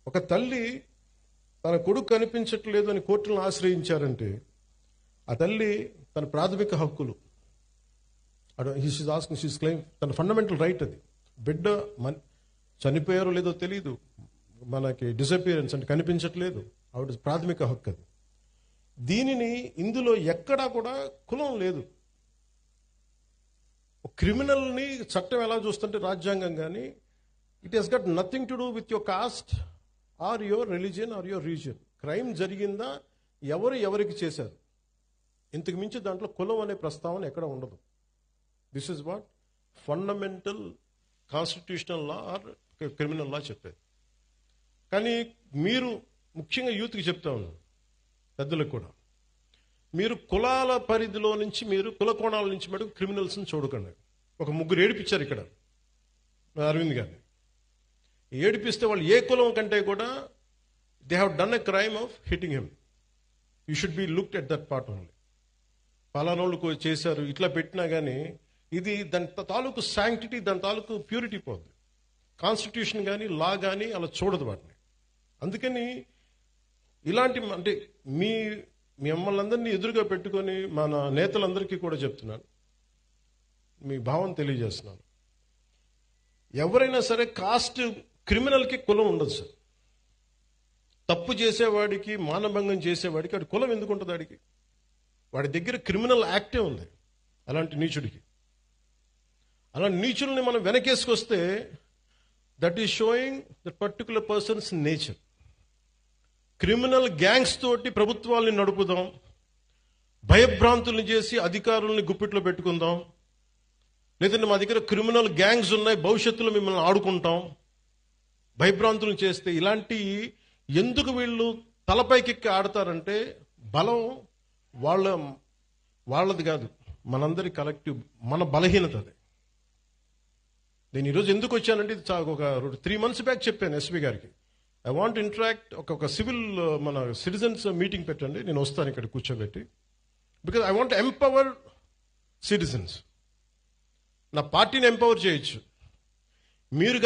ఒక తల్లి తన కొడుకు కనిపించట్లేదు అని కోర్టులను ఆశ్రయించారంటే ఆ తల్లి తన ప్రాథమిక హక్కులు క్లెయిమ్ తన ఫండమెంటల్ రైట్ అది. బిడ్డ చనిపోయారో లేదో తెలియదు, మనకి డిసపియరెన్స్ అంటే కనిపించట్లేదు, ఆవిడ ప్రాథమిక హక్కు అది. దీనిని ఇందులో ఎక్కడా కూడా కులం లేదు. క్రిమినల్ని చట్టం ఎలా చూస్తుంటే రాజ్యాంగం కానీ it has got nothing to do with your caste or your religion or your region. Crime జరిగిందా, ఎవరికి చేశారు, ఇంతకు మించి దాంట్లో కులం అనే ప్రస్తావన ఎక్కడ ఉండదు. This is what fundamental constitutional law or criminal law చెప్పేది. కానీ మీరు ముఖ్యంగా యూత్కి చెప్తా ఉన్నాను, పెద్దలకు కూడా, మీరు కులాల పరిధిలో నుంచి మీరు కుల కోణాల నుంచి మటుకు క్రిమినల్స్ని చూడకండి. ఒక ముగ్గురు ఏడిపించారు ఇక్కడ అరవింద్ గారిని. ఏడిపిస్తే వాళ్ళు ఏ కులం కంటే కూడా they have done a crime of hitting him. You should be looked at that part only. పలానోళ్ళు చేశారు ఇట్లా పెట్టినా కానీ ఇది దాని తాలూకు శాంక్టిటీ, దాని తాలూకు ప్యూరిటీ పోద్ది. కాన్స్టిట్యూషన్ కానీ లా కానీ అలా చూడదు వాటిని. అందుకని ఇలాంటి అంటే మీ మిమ్మల్ని అందరినీ ఎదురుగా పెట్టుకొని మన నేతలందరికీ కూడా చెప్తున్నాను, మీ భావం తెలియజేస్తున్నాను. ఎవరైనా సరే కాస్ట్ క్రిమినల్కి కులం ఉండదు సార్. తప్పు చేసేవాడికి, మానభంగం చేసేవాడికి వాడి కులం ఎందుకు ఉంటుంది? వాడి దగ్గర క్రిమినల్ యాక్టే ఉంది. అలాంటి నీచుడికి, అలాంటి నీచుల్ని మనం వెనకేసుకొస్తే that is showing that particular persons nature. Criminal gangs తోటి ప్రభుత్వాల్ని నడుపుదాం, భయభ్రాంతుల్ని చేసి అధికారుల్ని గుప్పిట్లో పెట్టుకుందాం, లేదంటే మా దగ్గర క్రిమినల్ గ్యాంగ్స్ ఉన్నాయి భవిష్యత్తులో మిమ్మల్ని ఆడుకుంటాం, భయభ్రాంతులను చేస్తే ఇలాంటి ఎందుకు వీళ్ళు తలపైకెక్కి ఆడతారంటే బలం వాళ్ళది కాదు, మనందరి కలెక్టివ్, మన బలహీనత అది. నేను ఈరోజు ఎందుకు వచ్చానంటే ఒక 3 months బ్యాక్ చెప్పాను ఎస్పీ గారికి, ఐ వాంట్ ఇంటరాక్ట్, ఒక సివిల్ మన సిటిజన్స్ మీటింగ్ పెట్టండి, నేను వస్తాను ఇక్కడ కూర్చోబెట్టి, because I want empower citizens. నా పార్టీని ఎంపవర్ చేయొచ్చు, మీరు